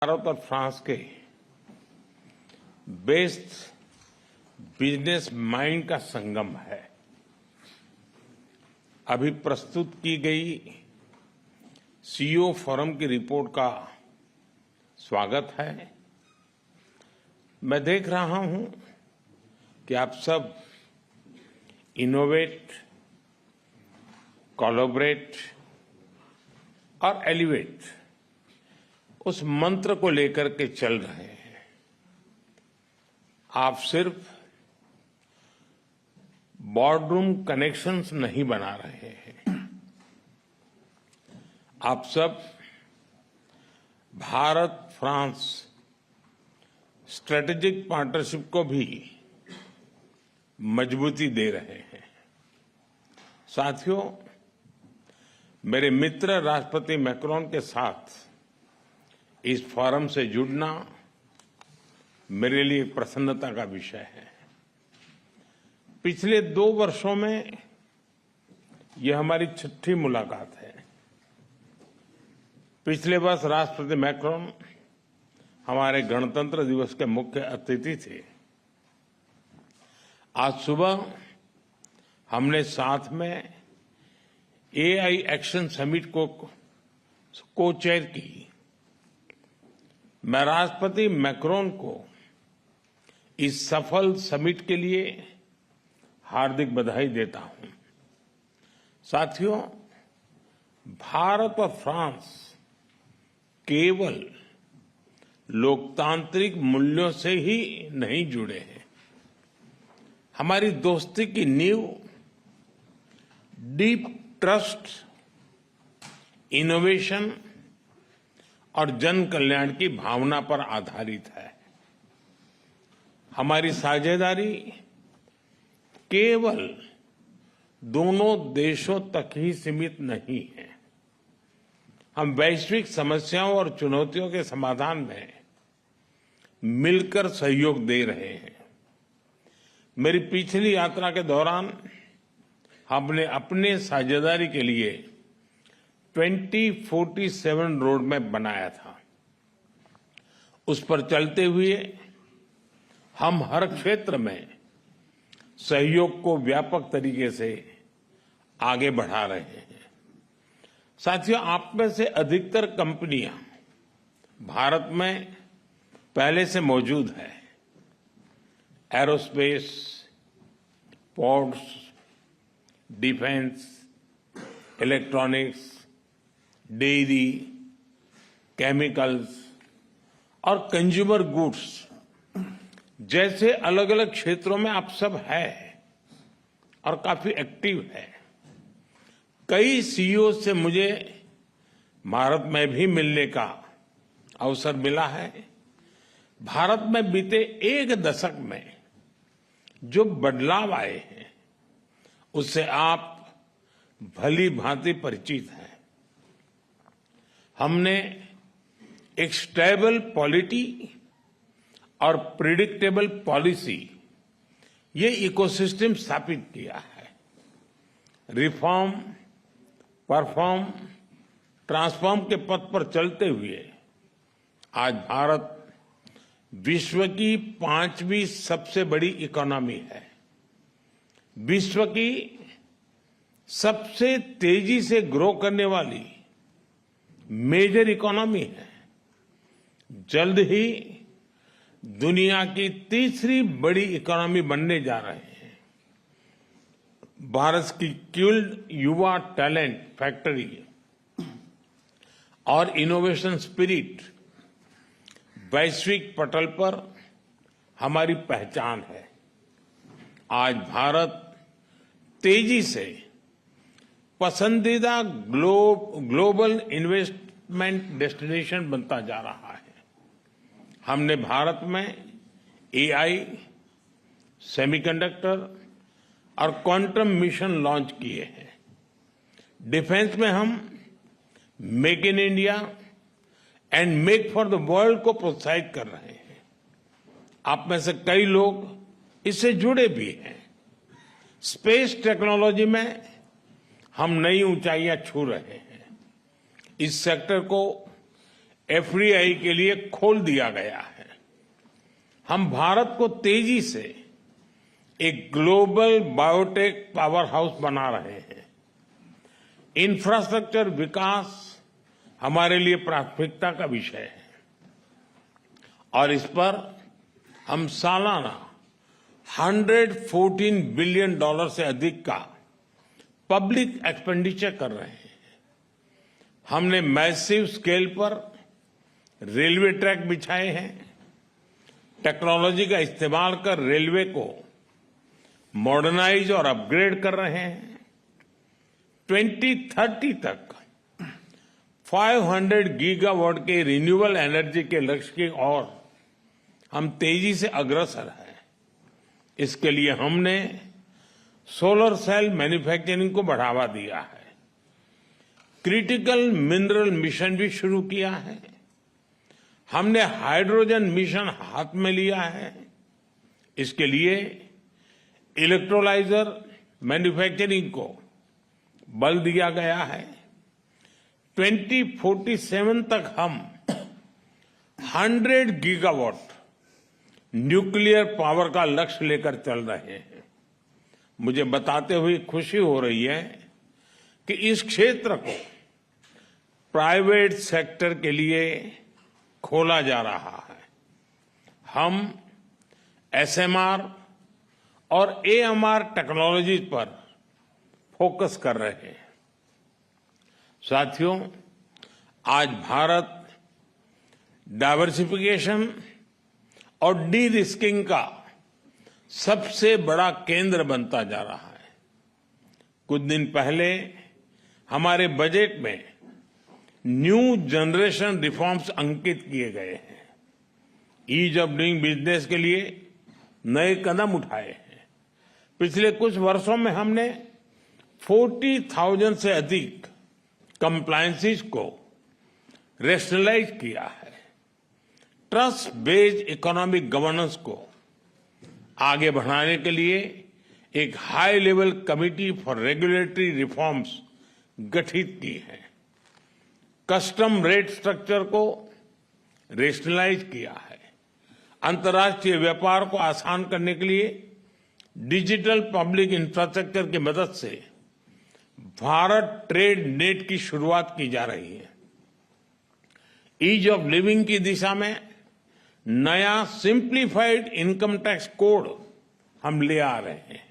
भारत और फ्रांस के best business mind का संगम है। अभी प्रस्तुत की गई सीईओ फोरम की रिपोर्ट का स्वागत है। मैं देख रहा हूं कि आप सब इनोवेट, कोलैबोरेट और एलिवेट उस मंत्र को लेकर के चल रहे हैं। आप सिर्फ बोर्डरूम कनेक्शंस नहीं बना रहे हैं, आप सब भारत फ्रांस स्ट्रेटेजिक पार्टनरशिप को भी मजबूती दे रहे हैं। साथियों, मेरे मित्र राष्ट्रपति मैक्रोन के साथ इस फोरम से जुड़ना मेरे लिए प्रसन्नता का विषय है। पिछले 2 वर्षों में यह हमारी 6ठी मुलाकात है। पिछले वर्ष राष्ट्रपति मैक्रोन हमारे गणतंत्र दिवस के मुख्य अतिथि थे। आज सुबह हमने साथ में एआई एक्शन समिट को चेयर की। मैं राष्ट्रपति मैक्रोन को इस सफल समिट के लिए हार्दिक बधाई देता हूं। साथियों, भारत और फ्रांस केवल लोकतांत्रिक मूल्यों से ही नहीं जुड़े हैं। हमारी दोस्ती की नींव डीप ट्रस्ट, इनोवेशन और जन कल्याण की भावना पर आधारित है। हमारी साझेदारी केवल दोनों देशों तक ही सीमित नहीं है। हम वैश्विक समस्याओं और चुनौतियों के समाधान में मिलकर सहयोग दे रहे हैं। मेरी पिछली यात्रा के दौरान हमने अपने साझेदारी के लिए 2047 रोड मैप बनाया था। उस पर चलते हुए हम हर क्षेत्र में सहयोग को व्यापक तरीके से आगे बढ़ा रहे हैं। साथियों, आप में से अधिकतर कंपनियां भारत में पहले से मौजूद है। Aerospace, ports, defence, electronics, dairy, chemicals और कंज्यूमर गुड्स जैसे अलग अलग क्षेत्रों में आप सब हैं और काफी एक्टिव है। कई सीईओ से मुझे भारत में भी मिलने का अवसर मिला है। भारत में बीते 1 दशक में जो बदलाव आए हैं उससे आप भली भांति परिचित हैं। हमने एक स्टेबल पॉलिटी और प्रिडिक्टेबल पॉलिसी, ये इकोसिस्टम स्थापित किया है। रिफॉर्म, परफॉर्म, ट्रांसफॉर्म के पथ पर चलते हुए आज भारत विश्व की 5वीं सबसे बड़ी इकोनॉमी है। विश्व की सबसे तेजी से ग्रो करने वाली मेजर इकोनॉमी है। जल्द ही दुनिया की 3री बड़ी इकोनॉमी बनने जा रहे हैं। भारत की स्किल्ड युवा टैलेंट फैक्ट्री और इनोवेशन स्पिरिट वैश्विक पटल पर हमारी पहचान है। आज भारत तेजी से पसंदीदा ग्लोबल इन्वेस्टमेंट डेस्टिनेशन बनता जा रहा है। हमने भारत में एआई, सेमीकंडक्टर और क्वांटम मिशन लॉन्च किए हैं। डिफेंस में हम make in India and make for the world को प्रोत्साहित कर रहे हैं। आप में से कई लोग इससे जुड़े भी हैं। स्पेस टेक्नोलॉजी में हम नई ऊंचाइयां छू रहे हैं। इस सेक्टर को एफडीआई के लिए खोल दिया गया है। हम भारत को तेजी से एक ग्लोबल बायोटेक पावर हाउस बना रहे हैं। इंफ्रास्ट्रक्चर विकास हमारे लिए प्राथमिकता का विषय है और इस पर हम सालाना $114 बिलियन से अधिक का पब्लिक एक्सपेंडिचर कर रहे हैं। हमने मैसिव स्केल पर रेलवे ट्रैक बिछाए हैं। टेक्नोलॉजी का इस्तेमाल कर रेलवे को मॉडर्नाइज और अपग्रेड कर रहे हैं। 2030 तक 500 गीगावाट के रिन्यूएबल एनर्जी के लक्ष्य की ओर हम तेजी से अग्रसर हैं। इसके लिए हमने सोलर सेल मैन्युफैक्चरिंग को बढ़ावा दिया है। क्रिटिकल मिनरल मिशन भी शुरू किया है। हमने हाइड्रोजन मिशन हाथ में लिया है। इसके लिए इलेक्ट्रोलाइजर मैन्युफैक्चरिंग को बल दिया गया है। 2047 तक हम 100 गीगावाट न्यूक्लियर पावर का लक्ष्य लेकर चल रहे हैं। मुझे बताते हुए खुशी हो रही है कि इस क्षेत्र को प्राइवेट सेक्टर के लिए खोला जा रहा है। हम एसएमआर और एएमआर टेक्नोलॉजी पर फोकस कर रहे हैं। साथियों, आज भारत डाइवर्सिफिकेशन और डी रिस्किंग का सबसे बड़ा केंद्र बनता जा रहा है। कुछ दिन पहले हमारे बजट में न्यू जनरेशन रिफॉर्म्स अंकित किए गए हैं। ईज ऑफ डूइंग बिजनेस के लिए नए कदम उठाए हैं। पिछले कुछ वर्षों में हमने 40,000 से अधिक कंप्लायंसेस को रेशनलाइज किया है। ट्रस्ट बेस्ड इकोनॉमिक गवर्नेंस को आगे बढ़ाने के लिए एक high level committee for regulatory reforms गठित की है। कस्टम रेट स्ट्रक्चर को रेशनलाइज किया है। अंतर्राष्ट्रीय व्यापार को आसान करने के लिए डिजिटल पब्लिक इंफ्रास्ट्रक्चर की मदद से भारत ट्रेड नेट की शुरुआत की जा रही है। ईज ऑफ लिविंग की दिशा में नया सिंप्लीफाइड इनकम टैक्स कोड हम ले आ रहे हैं।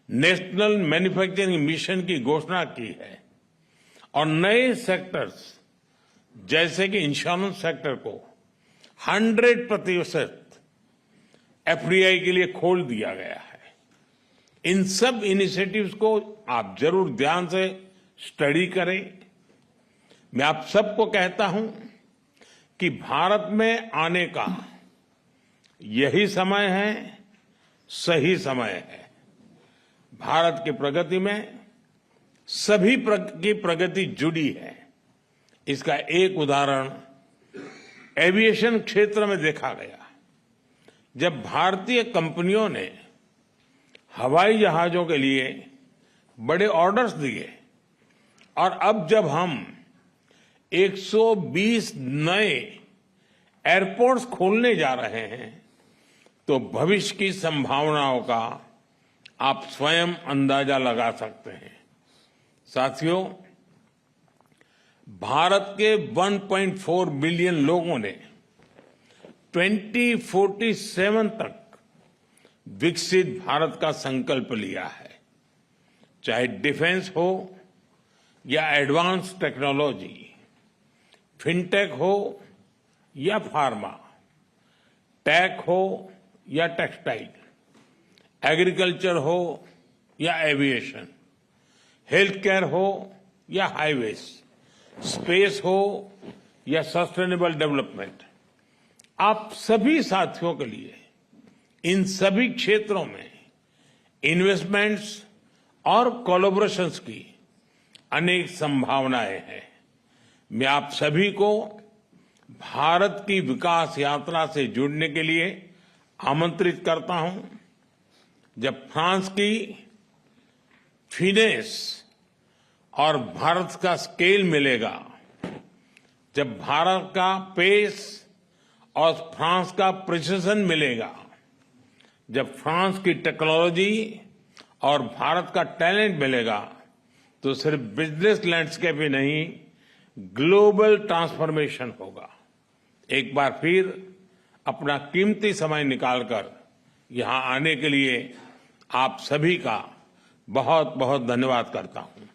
नेशनल मैन्युफैक्चरिंग मिशन की घोषणा की है और नए सेक्टर्स जैसे कि इंश्योरेंस सेक्टर को 100% एफडीआई के लिए खोल दिया गया है। इन सब इनिशिएटिव्स को आप जरूर ध्यान से स्टडी करें। मैं आप सबको कहता हूं कि भारत में आने का यही समय है, सही समय है। भारत की प्रगति में सभी की प्रगति जुड़ी है। इसका एक उदाहरण एविएशन क्षेत्र में देखा गया। जब भारतीय कंपनियों ने हवाई जहाजों के लिए बड़े ऑर्डर्स दिए और अब जब हम 120 नए एयरपोर्ट्स खोलने जा रहे हैं तो भविष्य की संभावनाओं का आप स्वयं अंदाजा लगा सकते हैं। साथियों, भारत के 1.4 बिलियन लोगों ने 2047 तक विकसित भारत का संकल्प लिया है। चाहे डिफेंस हो या एडवांस टेक्नोलॉजी, फिनटेक हो या फार्मा, टेक हो या टेक्सटाइल, एग्रीकल्चर हो या एविएशन, हेल्थ केयर हो या हाईवेज, स्पेस हो या सस्टेनेबल डेवलपमेंट, आप सभी साथियों के लिए इन सभी क्षेत्रों में इन्वेस्टमेंट्स और कोलैबोरेशंस की अनेक संभावनाएं हैं। मैं आप सभी को भारत की विकास यात्रा से जुड़ने के लिए आमंत्रित करता हूं। जब फ्रांस की फिनेस और भारत का स्केल मिलेगा जब भारत का पेस और फ्रांस का प्रिसिजन मिलेगा, जब फ्रांस की टेक्नोलॉजी और भारत का टैलेंट मिलेगा, तो सिर्फ बिजनेस लैंडस्केप ही नहीं, ग्लोबल ट्रांसफॉर्मेशन होगा। एक बार फिर अपना कीमती समय निकालकर यहां आने के लिए आप सभी का बहुत बहुत धन्यवाद करता हूं।